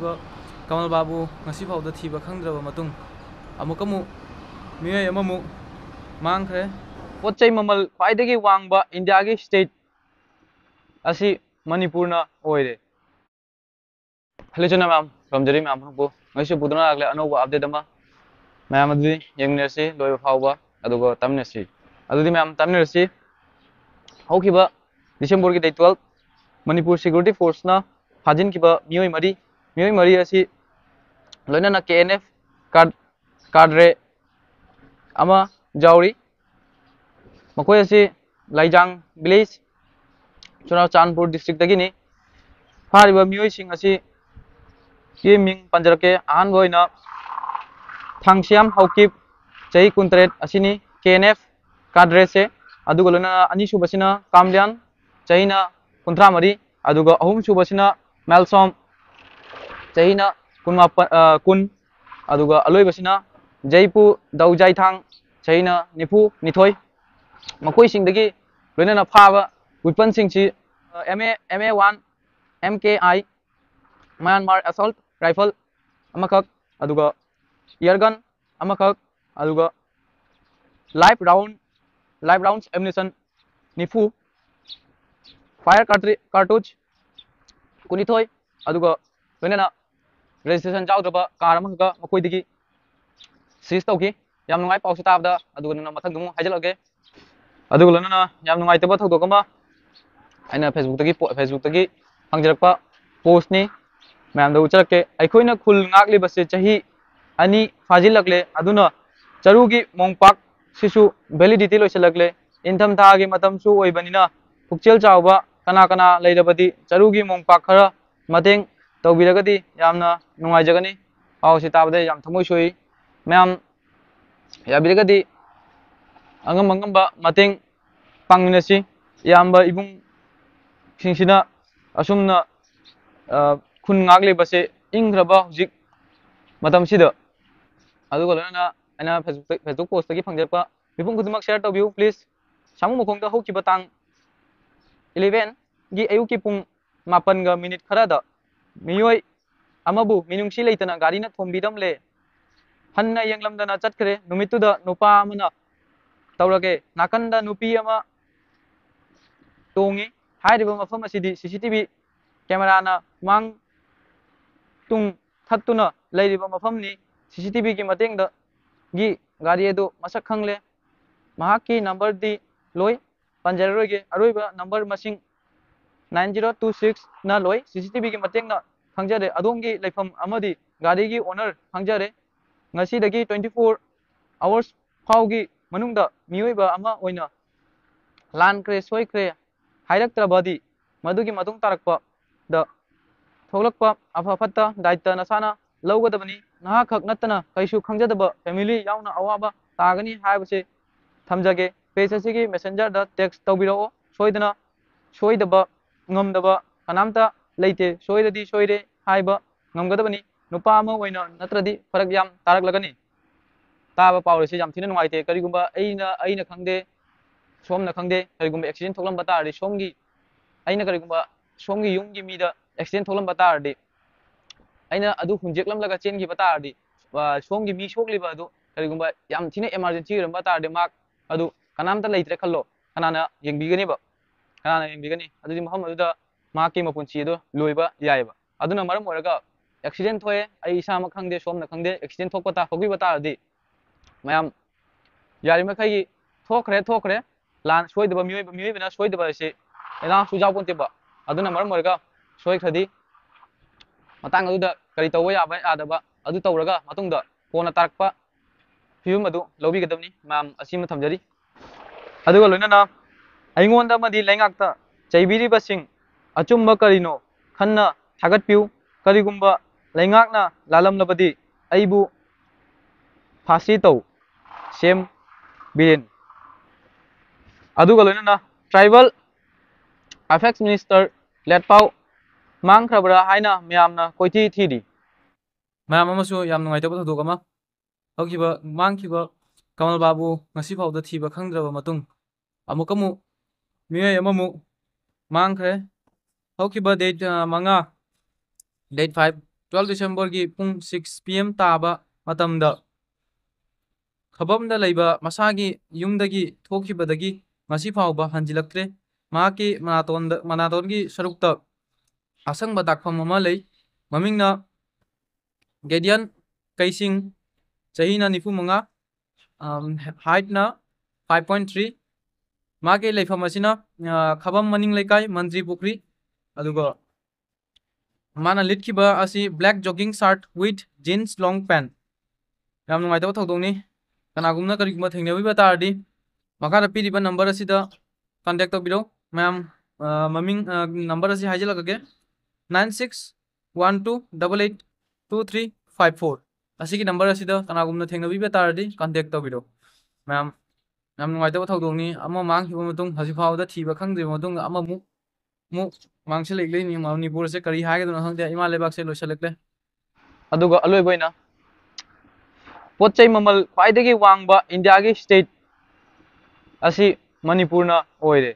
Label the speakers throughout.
Speaker 1: ꯃꯥꯡꯈꯤꯕ ꯀꯃꯜ ꯕꯥꯕꯨ ꯉꯁꯤꯐꯥꯎꯗ ꯊꯤꯕ ꯈꯪꯗ꯭ꯔꯕ ꯃꯇꯨꯡ ꯑꯃꯨꯛ ꯃꯤꯑꯣꯏ ꯑꯃꯃꯨꯛ ꯃꯥꯡꯈ꯭ꯔꯦ꯫ ꯄꯣꯠ ꯆꯩ ꯃꯃꯜ ꯈ꯭ꯋꯥꯏꯗꯒꯤ ꯋꯥꯡꯕ ꯏꯟꯗꯤꯌꯥꯒꯤ ꯁ꯭ꯇꯦꯠ ꯑꯁꯤ ꯃꯅꯤꯄꯨꯔꯅ ꯑꯣꯏꯔꯦ꯫ ꯍꯦꯜꯂꯣ ꯆꯨꯅ ꯃꯌꯥꯝ ꯈꯨꯔꯨꯝꯖꯔꯤ ꯃꯌꯥꯝ ꯄꯨꯝꯅꯃꯛꯄꯨ ꯉꯁꯤ ꯄꯨꯗꯨꯅ ꯂꯥꯛꯂꯦ ꯑꯅꯧꯕ ꯑꯞꯗꯦꯠ ꯑꯃ ꯃꯌꯥꯝ ꯑꯗꯨꯗꯤ ꯌꯦꯡꯃꯤꯟꯅꯔꯁꯤ ꯂꯣꯏꯕ ꯐꯥꯎꯕ ꯑꯗꯨꯒ ꯇꯝꯃꯤꯟꯅꯁꯤ ꯑꯗꯨꯗꯤ ꯃꯌꯥꯝ ꯇꯝꯃꯤꯟꯅꯔꯁꯤ꯫ ꯍꯧꯈꯤꯕ ꯗꯤꯁꯦꯝꯕꯔꯒꯤ ꯗꯦꯠ 12 ꯃꯅꯤꯄꯨꯔ ꯁꯦꯀ꯭ꯌꯨꯔꯤꯇꯤ ꯐꯣꯔꯁꯅ ꯐꯥꯖꯤꯟꯈꯤꯕ ꯃꯤꯑꯣꯏ ꯃꯔꯤ ꯑꯁꯤ ꯂꯣꯏꯅꯅ KNF ꯀꯥꯗ꯭ꯔꯦ ꯑꯃ ꯌꯥꯎꯔꯤ꯫ ꯃꯈꯣꯏ ꯑꯁꯤ ꯂꯥꯏꯖꯥꯡ ꯚꯤꯂꯦꯖ ꯆꯨꯔꯆꯥꯟꯄꯨꯔ ꯗꯤꯁꯇ꯭ꯔꯤꯛꯇꯒꯤꯅꯤ꯫ ꯐꯥꯔꯤꯕ ꯃꯤꯑꯣꯏꯁꯤꯡ ꯑꯁꯤ ꯃꯤꯡ ꯄꯟꯖꯔꯛꯀꯦ꯫ ꯑꯍꯥꯟꯕ ꯑꯣꯏꯅ ꯊꯥꯡꯁꯤꯌꯥꯝ ꯍꯧꯀꯤꯞ ꯆꯍꯤ 23 ꯑꯁꯤꯅꯤ KNF ꯀꯥꯗ꯭ꯔꯦꯁꯦ, ꯑꯗꯨꯒ ꯂꯣꯏꯅꯅ ꯑꯅꯤꯁꯨꯕꯁꯤꯅ ꯀꯥꯝꯂꯤꯌꯥꯟ ꯆꯍꯤꯅ 33, ꯑꯗꯨꯒ ꯑꯍꯨꯝꯁꯨꯕꯁꯤꯅ ꯃꯦꯜꯁꯣꯝ ꯆꯍꯤꯅ 10, ꯑꯗꯨꯒ ꯑꯂꯣꯏꯕꯁꯤꯅ ꯖꯩꯄꯨ ꯗꯧꯖꯥꯏꯊꯥꯡ ꯆꯍꯤꯅ 92꯫ ꯃꯈꯣꯏꯁꯤꯡꯗꯒꯤ ꯂꯣꯏꯅꯅ ꯐꯥꯕ ꯋꯤꯄꯟꯁꯤꯡꯁꯤ MA1 MKI ꯃꯌꯥꯟꯃꯥꯔ ꯑꯁꯣꯜꯠ ꯔꯥꯏꯐꯜ ꯑꯃꯈꯛ, ꯑꯗꯨꯒ ꯏꯌꯔꯒꯟ ꯑꯃꯈꯛ, ꯑꯗꯨꯒ ꯂꯥꯏꯐ ꯔꯥꯎꯟ ꯑꯦꯝయుꯅꯤꯁꯟ 90, ꯐꯥꯌꯔ ꯀꯥꯔꯇꯨꯖ 12, ꯑꯗꯨꯒ ꯂꯣꯏꯅꯅ ꯔꯦꯖꯤꯁꯇ꯭ꯔꯦꯁꯟ ꯌꯥꯎꯗ꯭ꯔꯕ ꯀꯥꯔ ꯑꯃꯈꯛꯀ ꯃꯈꯣꯏꯗꯒꯤ ꯁꯤꯖ ꯇꯧꯈꯤ꯫ ꯌꯥꯝ ꯅꯨꯡꯉꯥꯏ ꯄꯥꯎꯁꯦ ꯇꯥꯕꯗ, ꯑꯗꯨꯒ ꯃꯊꯪꯗ ꯑꯃꯨꯛ ꯍꯥꯏꯖꯤꯜꯂꯛꯑꯒꯦ꯫ ꯑꯗꯨꯒ ꯂꯣꯏꯅꯅ ꯌꯥꯝ ꯅꯨꯡꯉꯥꯏꯇꯕ ꯊꯧꯗꯣꯛ ꯑꯃ ꯑꯩꯅ ꯐꯦꯁꯕꯨꯛꯇꯒꯤ ꯐꯪꯖꯔꯛꯄ ꯄꯣꯁꯅꯤ, ꯃꯌꯥꯝꯗ ꯎꯠꯆꯔꯛꯀꯦ꯫ ꯑꯩꯈꯣꯏꯅ ꯈꯨꯜ ꯉꯥꯛꯂꯤꯕꯁꯦ ꯆꯍꯤ 2 ꯐꯥꯖꯤꯜꯂꯛꯂꯦ, ꯑꯗꯨꯅ ꯆꯔꯨꯒꯤ ꯃꯣꯝꯄꯥꯛ ꯁꯤꯁꯨ ꯚꯦꯂꯤꯗꯤꯇꯤ ꯂꯣꯏꯁꯤꯜꯂꯛꯂꯦ꯫ ꯏꯟꯊꯝꯊꯥꯒꯤ ꯃꯇꯝꯁꯨ ꯑꯣꯏꯕꯅꯤꯅ ꯄꯨꯛꯆꯦꯜ ꯆꯥꯎꯕ ꯀꯅꯥ ꯀꯅꯥ ꯂꯩꯔꯕꯗꯤ ꯆꯔꯨꯒꯤ ꯃꯣꯝꯄꯥꯛ ꯈꯔ ꯃꯇꯦꯡ ꯇꯧꯕꯤꯔꯒꯗꯤ ꯌꯥꯝꯅ ꯅꯨꯡꯉꯥꯏꯖꯒꯅꯤ꯫ ꯄꯥꯎꯁꯤ ꯇꯥꯕꯗ ꯌꯥꯝ ꯊꯃꯣꯏ ꯁꯣꯛꯏ꯫ ꯃꯌꯥꯝ ꯌꯥꯕꯤꯔꯒꯗꯤ ꯑꯉꯝꯕ ꯃꯇꯦꯡ ꯄꯥꯡꯃꯤꯟꯅꯁꯤ꯫ ꯏꯌꯥꯝꯕ ꯏꯕꯨꯡꯁꯤꯡꯁꯤꯅ ꯑꯁꯨꯝꯅ ꯈꯨꯟ ꯉꯥꯛꯂꯤꯕꯁꯦ ꯏꯪꯈ꯭ꯔꯕ ꯍꯧꯖꯤꯛ ꯃꯇꯝꯁꯤꯗ꯫ ꯑꯗꯨꯒ ꯂꯣꯏꯅꯅ ꯑꯩꯅ ꯐꯦꯁꯕꯨꯛ ꯄꯣꯁꯇꯒꯤ ꯐꯪꯖꯔꯛꯄ ꯃꯤꯄꯨꯝ ꯈꯨꯗꯤꯡꯃꯛ ꯁꯦꯌꯔ ꯇꯧꯕꯤꯌꯨ ꯄ꯭ꯂꯤꯖ꯫ ꯁꯥꯃꯨꯃꯈꯣꯡꯗ ꯍꯧꯈꯤꯕ ꯇꯥꯡ 11ꯒꯤ ꯑꯌꯨꯛꯀꯤ ꯄꯨꯡ 7:00 ꯈꯔꯗ ꯃꯤꯑꯣꯏ ꯑꯃꯕꯨ ꯃꯤꯅꯨꯡꯁꯤ ꯂꯩꯇꯅ ꯒꯥꯔꯤꯅ ꯊꯣꯝꯕꯤꯔꯝꯂꯦ꯫ ꯍꯟꯅ ꯌꯦꯡꯂꯝꯗꯅ ꯆꯠꯈ꯭ꯔꯦ꯫ ꯅꯨꯃꯤꯠꯇꯨꯗ ꯅꯨꯄꯥ ꯑꯃꯅ ꯇꯧꯔꯒꯦ ꯅꯥꯀꯟꯗ ꯅꯨꯄꯤ ꯑꯃ ꯇꯣꯡꯉꯤ꯫ ꯍꯥꯏꯔꯤꯕ ꯃꯐꯝ ꯑꯁꯤꯗꯤ CCTV ꯀꯦꯃꯦꯔꯥꯅ ꯇꯨꯡ ꯊꯠꯇꯨꯅ ꯂꯩꯔꯤꯕ ꯃꯐꯝꯅꯤ꯫ CCTVꯒꯤ ꯃꯇꯦꯡꯗꯒꯤ ꯒꯥꯔꯤ ꯑꯗꯨ ꯃꯁꯛ ꯈꯪꯂꯦ꯫ ꯃꯍꯥꯛꯀꯤ ꯅꯝꯕꯔꯗꯤ ꯂꯣꯏ ꯄꯟꯖꯔꯔꯣꯏꯒꯦ, ꯑꯔꯣꯏꯕ ꯅꯝꯕꯔ ꯃꯁꯤꯡ 9026 ꯅ ꯂꯣꯏ꯫ CCTVꯒꯤ ꯃꯇꯦꯡꯅ ꯈꯪꯖꯔꯦ ꯑꯗꯣꯝꯒꯤ ꯂꯩꯐꯝ ꯑꯃꯗꯤ ꯒꯥꯔꯤꯒꯤ ꯑꯣꯅꯔ ꯈꯪꯖꯔꯦ꯫ ꯉꯁꯤꯗꯒꯤ 24 ꯑꯋꯥꯔꯁ ꯐꯥꯎꯒꯤ ꯃꯅꯨꯡꯗ ꯃꯤꯑꯣꯏꯕ ꯑꯃ ꯑꯣꯏꯅ ꯂꯥꯟꯈ꯭ꯔꯦ ꯁꯣꯏꯈ꯭ꯔꯦ ꯍꯥꯏꯔꯛꯇ꯭ꯔꯕꯗꯤ ꯃꯗꯨꯒꯤ ꯃꯇꯨꯡ ꯇꯥꯔꯛꯄꯗ ꯊꯣꯛꯂꯛꯄ ꯑꯐ ꯐꯠꯇ ꯗꯥꯏꯇ ꯅꯁꯥꯅ ꯂꯧꯒꯗꯕꯅꯤ꯫ ꯅꯍꯥꯛ ꯈꯛ ꯅꯠꯇꯅ ꯀꯩꯁꯨ ꯈꯪꯖꯗꯕ ꯐꯦꯃꯤꯂꯤ ꯌꯥꯎꯅ ꯑꯋꯥꯕ ꯇꯥꯒꯅꯤ ꯍꯥꯏꯕꯁꯦ ꯊꯝꯖꯒꯦ꯫ ꯄꯦꯖ ꯑꯁꯤꯒꯤ ꯃꯦꯁꯦꯟꯖꯔꯗ ꯇꯦꯛꯁ ꯇꯧꯕꯤꯔꯛꯑꯣ꯫ ꯁꯣꯏꯗꯕ ꯉꯝꯗꯕ ꯀꯅꯥꯝꯇ ꯂꯩꯇꯦ꯫ ꯁꯣꯏꯔꯗꯤ ꯁꯣꯏꯔꯦ ꯍꯥꯏꯕ ꯉꯝꯒꯗꯕꯅꯤ꯫ ꯅꯨꯄꯥ ꯑꯃ ꯑꯣꯏꯅ ꯅꯠꯇ꯭ꯔꯗꯤ ꯐꯔꯛ ꯌꯥꯝ ꯇꯥꯔꯛꯂꯒꯅꯤ꯫ ꯇꯥꯕ ꯄꯥꯎꯔꯤꯁꯤ ꯌꯥꯝ ꯊꯤꯅ ꯅꯨꯡꯉꯥꯏꯇꯦ꯫ ꯀꯔꯤꯒꯨꯝꯕ ꯑꯩꯅ ꯈꯪꯗꯦ, ꯁꯣꯝꯅ ꯈꯪꯗꯦ, ꯀꯔꯤꯒꯨꯝꯕ ꯑꯦꯛꯁꯤꯗꯦꯟ ꯊꯣꯛꯂꯝꯕ ꯇꯥꯔꯗꯤ ꯑꯩꯅ ꯀꯔꯤꯒꯨꯝꯕ ꯁꯣꯝꯒꯤ ꯌꯨꯝꯒꯤ ꯃꯤꯗ ꯑꯦꯛꯁꯤꯗꯦꯟ ꯊꯣꯛꯂꯝꯕ ꯇꯥꯔꯗꯤ, ꯑꯩꯅ ꯑꯗꯨ ꯍꯨꯟꯖꯦꯛꯂꯝꯂꯒ ꯆꯦꯟꯈꯤꯕ ꯇꯥꯔꯗꯤ, ꯁꯣꯝꯒꯤ ꯃꯤ ꯁꯣꯛꯂꯤꯕ ꯑꯗꯨ ꯀꯔꯤꯒꯨꯝꯕ ꯌꯥꯝ ꯊꯤꯅ ꯑꯦꯃꯥꯔꯖꯦꯟꯁꯤ ꯑꯣꯏꯔꯝꯕ ꯇꯥꯔꯗꯤ ꯃꯍꯥꯛ ꯑꯗꯨ ꯀꯅꯥꯝꯇ ꯂꯩꯇ꯭ꯔꯦ ꯈꯜꯂꯣ, ꯀꯅꯥꯅ ꯌꯦꯡꯕꯤꯒꯅꯤ? ꯑꯗꯨꯗꯤ ꯃꯐꯝ ꯑꯗꯨꯗ ꯃꯍꯥꯛꯀꯤ ꯃꯄꯨꯟꯁꯤ ꯑꯗꯨ ꯂꯣꯏꯕ ꯌꯥꯏꯑꯕ꯫ ꯑꯗꯨꯅ ꯃꯔꯝ ꯑꯣꯏꯔꯒ ꯑꯦꯛꯁꯤꯗꯦꯟ ꯊꯣꯛꯑꯦ, ꯑꯩ ꯏꯁꯥꯃꯛ ꯈꯪꯗꯦ, ꯁꯣꯝꯅ ꯈꯪꯗꯦ, ꯑꯦꯛꯁꯤꯗꯦꯟ ꯊꯣꯛꯈꯤꯕ ꯇꯥꯔꯗꯤ ꯃꯌꯥꯝ ꯌꯥꯔꯤꯃꯈꯩ ꯊꯣꯛꯈ꯭ꯔꯦ ꯂꯥꯟ ꯁꯣꯏꯗꯕ ꯃꯤꯑꯣꯏꯕꯅ ꯁꯣꯏꯗꯕ ꯑꯁꯤ ꯂꯩꯅꯥꯁꯨ ꯌꯥꯎꯄꯣꯟꯇꯦꯕ꯫ ꯑꯗꯨꯅ ꯃꯔꯝ ꯑꯣꯏꯔꯒ ꯁꯣꯏꯈ꯭ꯔꯗꯤ ꯃꯇꯥꯡ ꯑꯗꯨꯗ ꯀꯔꯤ ꯇꯧꯕ ꯌꯥꯕ ꯌꯥꯗꯕ ꯑꯗꯨ ꯇꯧꯔꯒ ꯃꯇꯨꯡꯗ ꯀꯣꯟꯅ ꯇꯥꯔꯛꯄ ꯐꯤꯕꯝ ꯑꯗꯨ ꯂꯧꯕꯤꯒꯗꯕꯅꯤ꯫ ꯃꯌꯥꯝ ꯑꯁꯤꯃ ꯊꯝꯖꯔꯤ꯫ ꯑꯗꯨꯒ ꯂꯣꯏꯅꯅ ꯑꯩꯉꯣꯟꯗ ꯑꯃꯗꯤ ꯂꯩꯉꯥꯛꯇ ꯆꯩꯕꯤꯔꯤꯕꯁꯤꯡ ꯑꯆꯨꯝꯕ ꯀꯔꯤꯅꯣ ꯈꯟꯅ ꯊꯥꯒꯠꯄꯤꯌꯨ꯫ ꯀꯔꯤꯒꯨꯝꯕ ꯂꯩꯉꯥꯛꯅ ꯂꯥꯜꯂꯝꯂꯕꯗꯤ ꯑꯩꯕꯨ ꯐꯥꯁꯤ ꯇꯧ꯫ ꯁꯦꯝ ꯕꯤꯔꯦꯟ꯫ ꯑꯗꯨꯒ ꯂꯣꯏꯅꯅ ꯇ꯭ꯔꯥꯏꯕꯦꯜ ꯑꯐꯦꯛꯁ ꯃꯤꯅꯤꯁꯇꯔ ꯂꯦꯠꯄꯥꯎ ꯃꯥꯡꯈ꯭ꯔꯕ꯭ꯔꯥ ꯍꯥꯏꯅ ꯃꯌꯥꯝꯅ ꯀꯣꯏꯊꯤ ꯊꯤꯔꯤ꯫ ꯃꯌꯥꯝ ꯑꯃꯁꯨ ꯌꯥꯝ ꯅꯨꯡꯉꯥꯏꯇꯕ ꯊꯧꯗꯣꯛ ꯑꯃ ꯃꯥꯡꯈꯤꯕ ꯀꯃꯜ ꯕꯥꯕꯨ ꯉꯁꯤꯐꯥꯎꯗ ꯊꯤꯕ ꯈꯪꯗ꯭ꯔꯕ ꯃꯇꯨꯡ ꯑꯃꯨꯛ ꯃꯤꯑꯣꯏ ꯑꯃꯃꯨꯛ ꯃꯥꯡꯈ꯭ꯔꯦ꯫ ꯍꯧꯈꯤꯕ date 5 12 December-gi pung 6 PM taba matamda khabamda leiba masagi yumdagi thokibadagi ngasi phawba hanjilaktre mahaki manatongi sarukta asangba dakpham ama lei mamingna Gedian Kaising chahina nifu manga height na 5.3 mage leifam asina khabam maning leikai Mandri Pukri aduga mana litkiba asi black jogging shirt with jeans long pant yam nungai taw thodongni kanagumna kariguma thengnebiba tardi makara piriba number asida contact tobiro ma'am maming number asi haijalagage 9612882354 asigi number asida kanagumna thengnebiba tardi contact tobiro ma'am yam nungai taw thodongni ama manghiba matung hasi phawda thiba khangde matung ama mu mangse legle ni Manipur se kari haigeduna khangde ima lebak se loisalekle aduga aloi boina पोचै ममल ख्वाइदगी वांगबा India की state असी मणिपुर ना ओइरे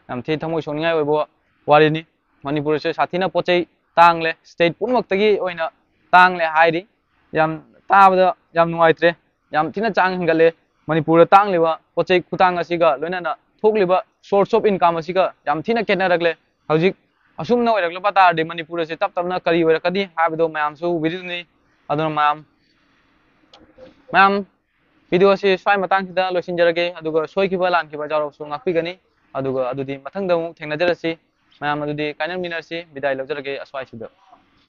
Speaker 1: याम थि थमोय सोनियाय ओइबो वारिनी मणिपुर से साथीना पोचै तांगले state पुनमक्तगी ओइना तांगले हाइरी yam ताबदा yam नुवाइत्रे yam Thina Chang हंगले Manipur तांगलेबा पोचै खुतांग असिगा लोइनाना थोकलिबा source of income असिगा याम थिना केनारगले हौजिक असुमना ओइरगले पतारदे मणिपुर से तप तपना करी ओइरकदी हाबदो मयामसु बिदिनी अदुना मैम वीडियो से स्वाई मतंग सिदा लोसिनजरगे अदुगा सोइखिबा लानखिबा जारौसु ngakpigani aduga adudi mathangda mu thengnajarasi मैम अदुदी काइनल मिनरसी विदाय लौजरगे अस्वाई सिदा